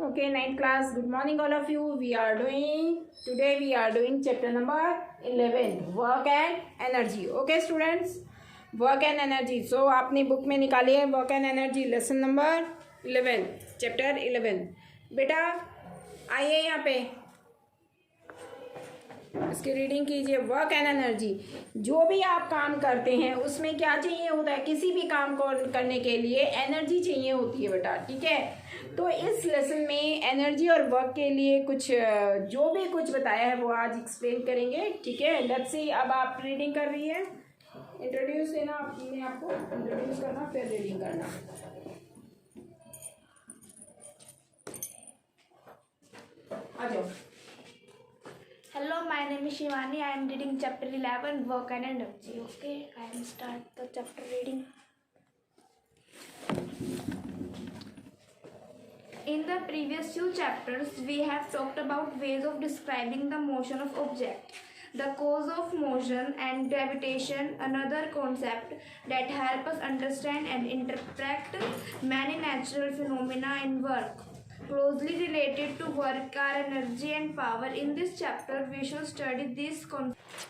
Okay, ninth class. Good morning, all of you. Today we are doing chapter number 11, work and energy. Okay, students, work and energy. So आपने book में निकाली है work and energy lesson number 11, chapter 11. बेटा आइए यहाँ पे, इसकी reading कीजिए. Work and energy. जो भी आप काम करते हैं उसमें क्या चाहिए होता है, किसी भी काम को करने के लिए एनर्जी चाहिए होती है बेटा. ठीक है, तो इस लेसन में एनर्जी और वर्क के लिए कुछ जो भी कुछ बताया है वो आज एक्सप्लेन करेंगे. ठीक है, लेट्स सी. अब आप रीडिंग कर रही है, इंट्रोड्यूस देना, अपने आपको इंट्रोड्यूस करना, फिर रीडिंग करना. आ जाओ. Hello, my name is Shivani. I am reading chapter 11, Work and Energy. Okay, I am start the chapter reading. In the previous few chapters, we have talked about ways of describing the motion of object, the cause of motion and gravitation, another concept that help us understand and interpret many natural phenomena in work. Closely related to work are energy and power. In this chapter, we shall study these concepts.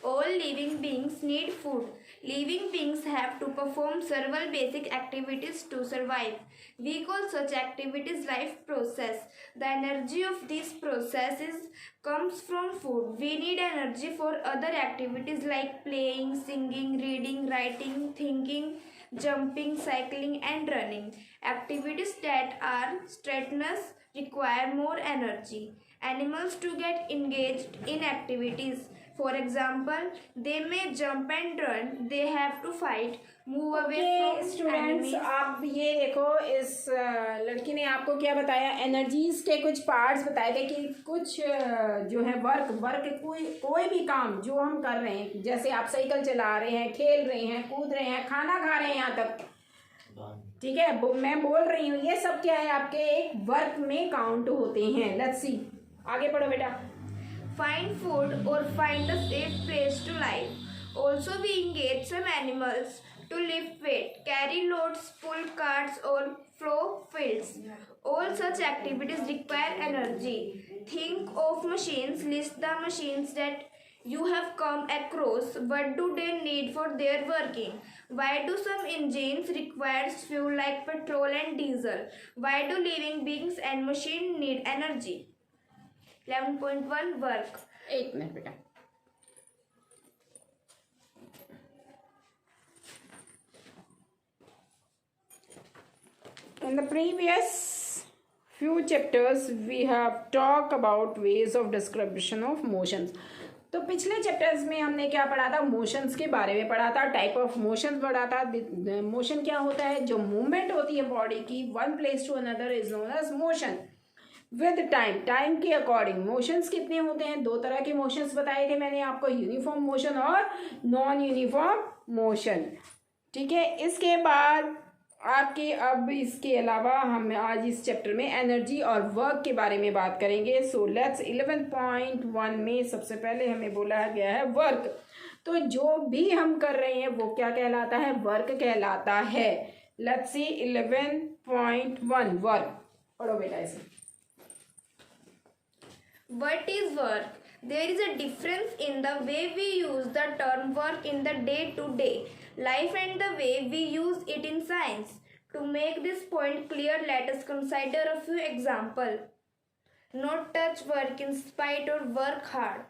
All living beings need food. Living beings have to perform several basic activities to survive. We call such activities life process. The energy of these processes comes from food. We need energy for other activities like playing, singing, reading, writing, thinking, jumping, cycling and running. Activities that are strenuous require more energy. Animals to get engaged in activities. For example, they may jump and run. They have to fight, move away from students, enemies. आप ये देखो, इस लड़की ने आपको क्या बताया, energies के कुछ पार्ट्स बताए थे कि कुछ जो है वर्क कोई भी काम जो हम कर रहे हैं, जैसे आप साइकिल चला रहे हैं, खेल रहे हैं, कूद रहे हैं, खाना खा रहे हैं, यहाँ तक. ठीक है, मैं बोल रही हूँ, ये सब क्या है, आपके एक वर्क में काउंट होते हैं. लेट्स सी, आगे पढ़ो बेटा. Find food or find a safe place to live. Also, we engage some animals to lift weight, carry loads, pull carts, or plow fields. All such activities require energy. Think of machines. List the machines that you have come across. What do they need for their working? Why do some engines require fuel like petrol and diesel? Why do living beings and machines need energy? 11.1 Work. एक minute बेटा. In the previous few chapters we have talked about ways of description of motions. तो पिछले chapters में हमने क्या पढ़ा था, motions के बारे में पढ़ा था, टाइप ऑफ मोशंस पढ़ा था. मोशन क्या होता है, जो मूवमेंट होती है बॉडी की one place to another is known as motion. With time के अकॉर्डिंग मोशंस कितने होते हैं, दो तरह के मोशंस बताए थे मैंने आपको, यूनिफॉर्म मोशन और नॉन यूनिफॉर्म मोशन. ठीक है, इसके बाद आपके अब इसके अलावा हम आज इस चैप्टर में एनर्जी और वर्क के बारे में बात करेंगे. सो लेट्स 11.1 में सबसे पहले हमें बोला गया है वर्क. तो जो भी हम कर रहे हैं वो क्या कहलाता है, वर्क कहलाता है. Let's see 11.1 work. पढ़ो बेटा इसे. What is work? There is a difference in the way we use the term work in the day-to-day life and the way we use it in science. To make this point clear, let us consider a few examples. Not touch work in spite or work hard.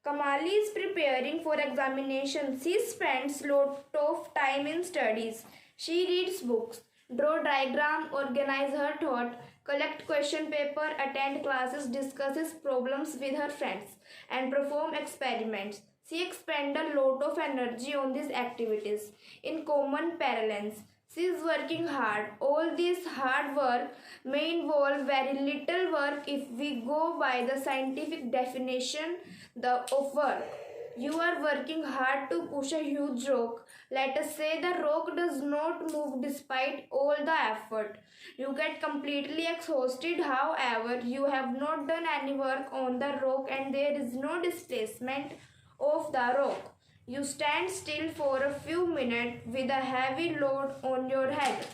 Kamali is preparing for examination. She spends lot of time in studies. She reads books, draw diagram, organize her thought, collect question paper, attend classes, discusses problems with her friends, and perform experiments. She expends a lot of energy on these activities. In common parlance, she is working hard. All this hard work may involve very little work if we go by the scientific definition of work. You are working hard to push a huge rock. Let us say the rock does not move despite all the effort. You get completely exhausted. However, you have not done any work on the rock and there is no displacement of the rock. You stand still for a few minutes with a heavy load on your head.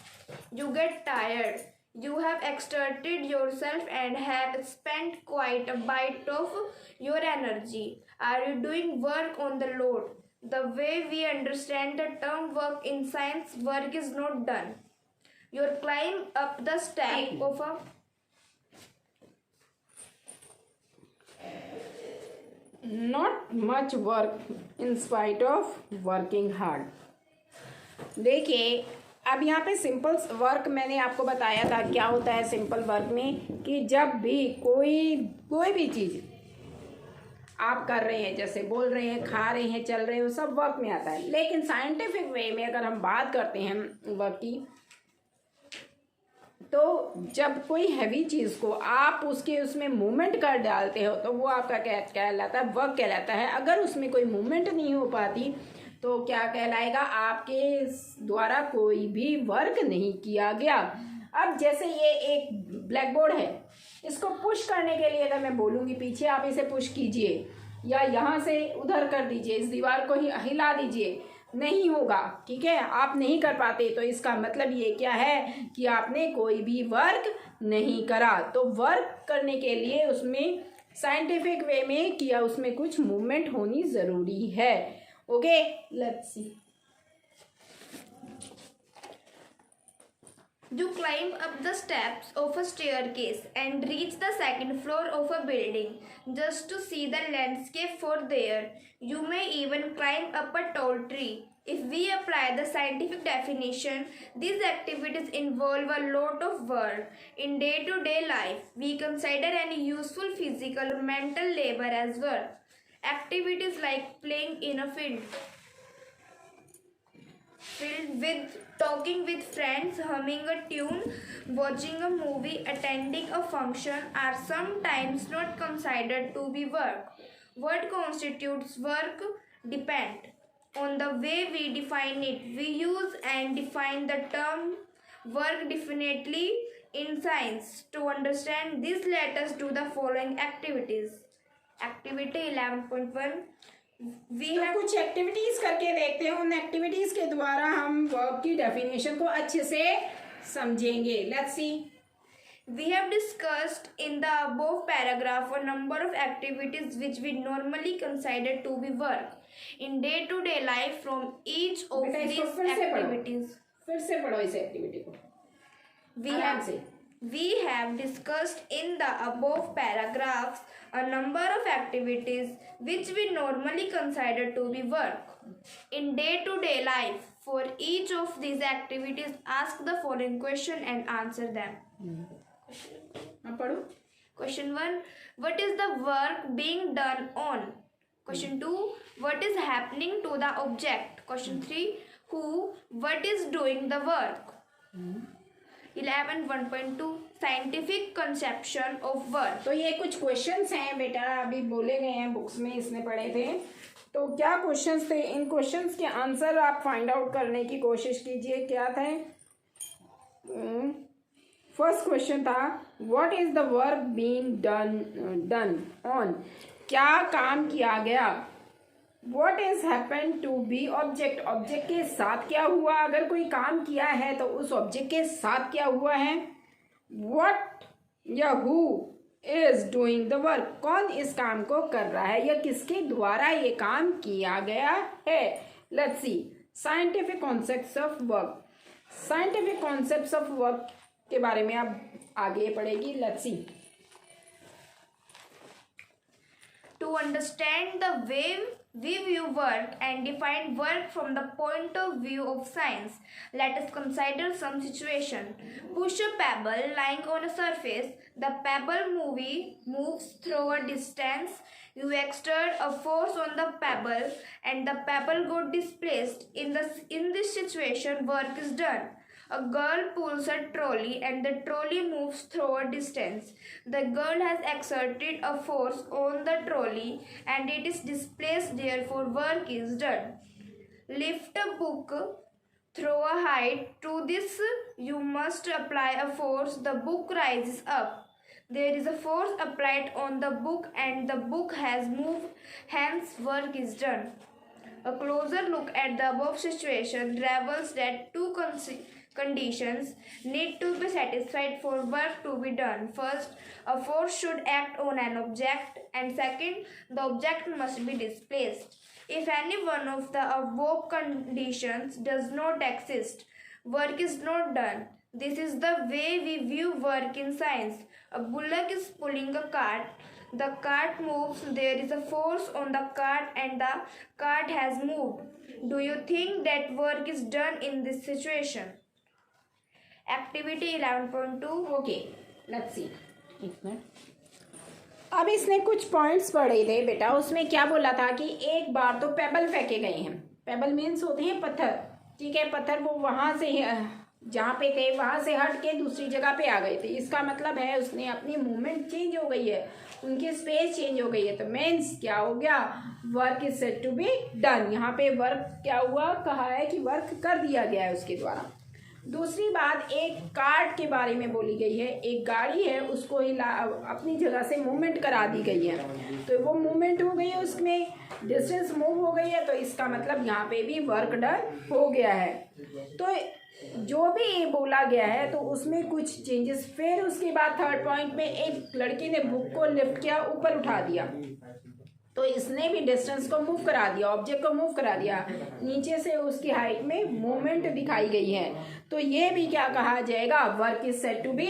You get tired. You have exerted yourself and have spent quite a bit of your energy. Are you doing work on the load? The way we understand the term work in science, work is not done. You're climb up the stack of a not much work in spite of working hard. देखिए, अब यहाँ पे simple work मैंने आपको बताया था क्या होता है सिंपल वर्क में, कि जब भी कोई भी चीज़ आप कर रहे हैं, जैसे बोल रहे हैं, खा रहे हैं, चल रहे हैं, वो सब वर्क में आता है। लेकिन साइंटिफिक वे में अगर हम बात करते हैं वर्क की, तो जब कोई हैवी चीज़ को आप उसमें मूवमेंट कर डालते हो तो वो आपका क्या कहलाता है, वर्क कहलाता है। अगर उसमें कोई मूवमेंट नहीं हो पाती तो क्या कहलाएगा, आपके द्वारा कोई भी वर्क नहीं किया गया। अब जैसे ये एक ब्लैक बोर्ड है, इसको पुश करने के लिए अगर मैं बोलूँगी पीछे आप इसे पुश कीजिए या यहाँ से उधर कर दीजिए, इस दीवार को ही हिला दीजिए, नहीं होगा। ठीक है, आप नहीं कर पाते, तो इसका मतलब ये क्या है कि आपने कोई भी वर्क नहीं करा। तो वर्क करने के लिए उसमें साइंटिफिक वे में किया, उसमें कुछ मूवमेंट होनी ज़रूरी है। Okay, let's see. You climb up the steps of a staircase and reach the second floor of a building just to see the landscape for there. You may even climb up a tall tree. If we apply the scientific definition, these activities involve a lot of work. In day-to-day life, we consider any useful physical or mental labor as work. Activities like playing in a field with talking with friends, humming a tune, watching a movie, attending a function are sometimes not considered to be work. What constitutes work depend on the way we define it. We use and define the term work differently in science. To understand this, let us do the following activities. Activity 11.1. तो कुछ activities करके देखते हैं, उन activities के द्वारा हम work की डेफिनेशन को अच्छे से समझेंगे। Let's see. We have discussed in the above paragraph a number of activities which we normally consider to be work in day-to-day life. From each of these activities, फिर से पढ़ो इस एक्टिविटी को आराम से। We have discussed in the above paragraphs a number of activities which we normally consider to be work in day-to-day life. For each of these activities, ask the following question and answer them. अब पढ़ो। Question 1. What is the work being done on? Question 2. What is happening to the object? Question 3. Who? What is doing the work? 11.1.2 Scientific conception of work. तो ये कुछ questions हैं बेटा, अभी बोले गए हैं बुक्स में, इसने पढ़े थे। तो क्या क्वेश्चंस थे, इन क्वेश्चंस के आंसर आप फाइंड आउट करने की कोशिश कीजिए। क्या थे? फर्स्ट क्वेश्चन था what is the work being done on, क्या काम किया गया। What is happened to be object, object के साथ क्या हुआ, अगर कोई काम किया है तो उस ऑब्जेक्ट के साथ क्या हुआ है। What या who is doing the work, कौन इस काम को कर रहा है या किसके द्वारा ये काम किया गया है। Let's see, scientific concepts of work, scientific concepts of work के बारे में आप आगे पढ़ेगी। Let's see. To understand the way we view work and define work from the point of view of science, let us consider some situation. Push a pebble lying on a surface. The pebble moves through a distance. You exert a force on the pebble and the pebble got displaced. In this situation, work is done. A girl pulls a trolley and the trolley moves through a distance. The girl has exerted a force on the trolley and it is displaced, therefore work is done. Lift a book through a height. To this you must apply a force. The book rises up. There is a force applied on the book and the book has moved, hence work is done. A closer look at the above situation reveals that two conditions need to be satisfied for work to be done. First, a force should act on an object, and second, the object must be displaced. If any one of the above conditions does not exist, work is not done. This is the way we view work in science. A bullock is pulling a cart. The cart moves, there is a force on the cart, and the cart has moved. Do you think that work is done in this situation? Activity 11.2. Okay let's see, एक minute. अब इसने कुछ points पढ़े थे बेटा, उसमें क्या बोला था कि एक बार तो पेबल फेंके गए हैं। पेबल मीन्स होते हैं पत्थर, ठीक है। पत्थर वो वहाँ से जहाँ पे थे वहाँ से हट के दूसरी जगह पे आ गए थे। इसका मतलब है उसने अपनी मूवमेंट चेंज हो गई है, उनकी स्पेस चेंज हो गई है। तो मीन्स क्या हो गया, work is said to be done. यहाँ पे वर्क क्या हुआ, कहा है कि वर्क कर दिया गया है उसके द्वारा। दूसरी बात, एक कार्ट के बारे में बोली गई है। एक गाड़ी है, उसको हिला अपनी जगह से मूवमेंट करा दी गई है, तो वो मूवमेंट हो गई है, उसमें डिस्टेंस मूव हो गई है। तो इसका मतलब यहाँ पे भी वर्क डन हो गया है। तो जो भी ये बोला गया है तो उसमें कुछ चेंजेस। फिर उसके बाद थर्ड पॉइंट में एक लड़की ने बुक को लिफ्ट किया, ऊपर उठा दिया, तो इसने भी डिस्टेंस को मूव करा दिया, ऑब्जेक्ट को मूव करा दिया। नीचे से उसकी हाइट में मूवमेंट दिखाई गई है, तो ये भी क्या कहा जाएगा, work is said to be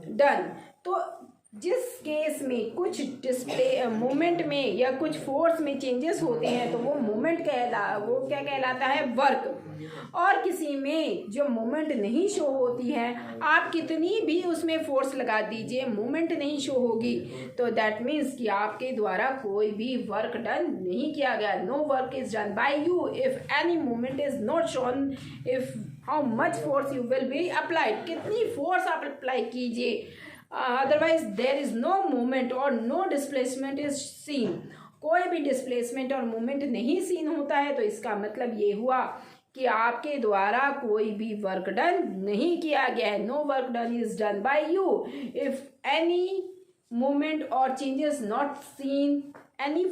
done. तो जिस केस में कुछ डिस्प्ले मूवमेंट में या कुछ फोर्स में चेंजेस होते हैं तो वो मूवमेंट वो क्या कहलाता है, वर्क। और किसी में जो मूवमेंट नहीं शो होती है, आप कितनी भी उसमें फोर्स लगा दीजिए, मूवमेंट नहीं शो होगी, तो दैट मीन्स कि आपके द्वारा कोई भी वर्क डन नहीं किया गया। No work is done by you if any movement is not shown, if how much force you will be applied, कितनी फोर्स आप अप्लाई कीजिए, otherwise there is no movement और नो डिस्प्लेसमेंट इज सीन। कोई भी displacement और movement नहीं scene होता है, तो इसका मतलब ये हुआ कि आपके द्वारा कोई भी वर्क डन नहीं किया गया है। No work done is done by you if any movement और changes not seen, any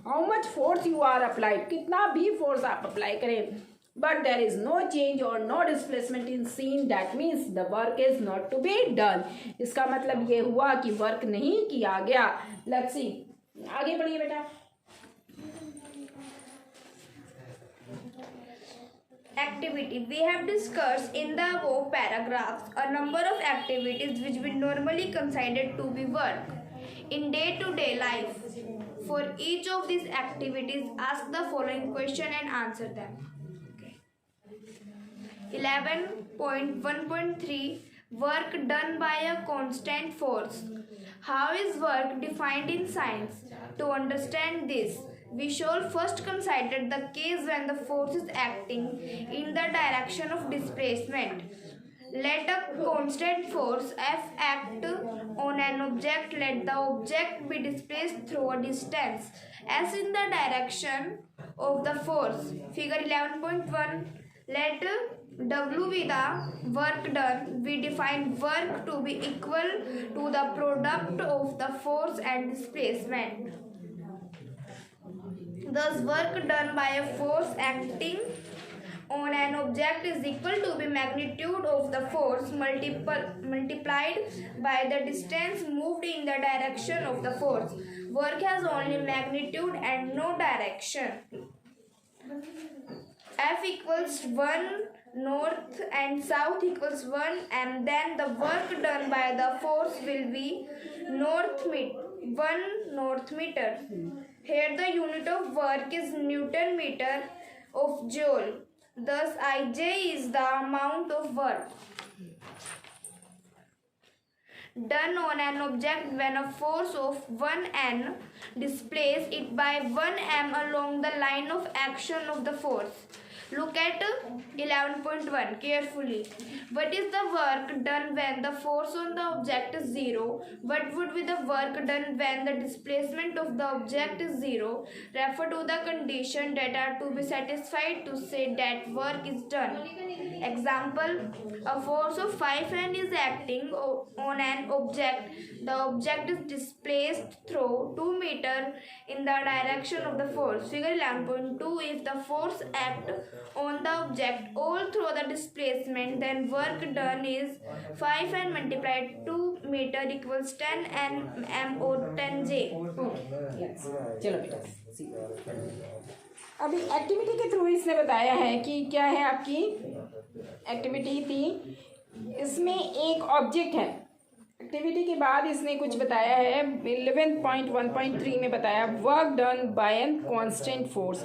how much force you are applied, कितना भी फोर्स आप अप्लाई करें, but there is no change or no displacement in scene, that means the work is not to be done। इसका मतलब ये हुआ कि work नहीं किया गया। Let's see, आगे बढ़िए बेटा। Activity. We have discussed in the above paragraphs a number of activities which we normally consider to be work in day-to-day life. For each of these activities, ask the following question and answer them. 11.1.3 Work done by a constant force. How is work defined in science? To understand this, we shall first consider the case when the force is acting in the direction of displacement. Let a constant force F act on an object. Let the object be displaced through a distance S in the direction of the force. Figure 11.1. Let W be the work done. We define work to be equal to the product of the force and displacement. Thus, work done by a force acting on an object is equal to the magnitude of the force multiplied by the distance moved in the direction of the force. Work has only magnitude and no direction. F equals 1 north and south equals 1, and then the work done by the force will be 1 north meter. Here the unit of work is Newton meter of joule. Thus Ij is the amount of work done on an object when a force of 1 N displaces it by 1 m along the line of action of the force. Look at 11.1 carefully. What is the work done when the force on the object is 0? What would be the work done when the displacement of the object is 0? Refer to the condition that are to be satisfied to say that work is done. Example, a force of 5N is acting on an object. The object is displaced through 2 meters in the direction of the force. Figure 11.2. If the force acts on the object all through the displacement, then work done is 5 and multiplied 2 meter equals 10 Nm or 10 J. Yes. चलो बेटा see. अभी activity के through इसने बताया है कि क्या है आपकी एक्टिविटी थी, इसमें एक ऑब्जेक्ट है। एक्टिविटी के बाद इसने कुछ बताया है 11.1.3 में बताया work done by an constant force.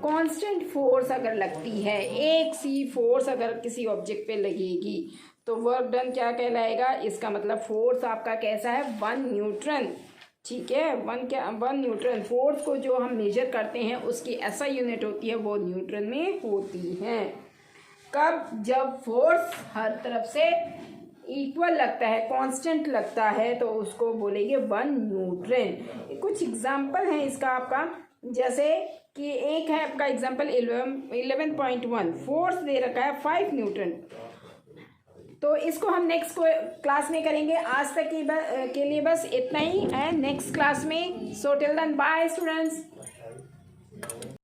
Constant force अगर लगती है, एक सी फोर्स अगर किसी ऑब्जेक्ट पे लगेगी तो वर्क डन क्या कहलाएगा, इसका मतलब फोर्स आपका कैसा है 1 न्यूटन। ठीक है, 1 न्यूटन। फोर्स को जो हम मेजर करते हैं उसकी ऐसा यूनिट होती है वो न्यूटन में होती है। कब, जब फोर्स हर तरफ से इक्वल लगता है, कांस्टेंट लगता है, तो उसको बोलेंगे 1 न्यूटन। कुछ एग्जांपल हैं इसका आपका, जैसे कि एक है आपका एग्जांपल 11.1 फोर्स दे रखा है 5 न्यूटन। तो इसको हम नेक्स्ट क्लास में करेंगे। आज तक के लिए बस इतना ही है, नेक्स्ट क्लास में। So till then bye students.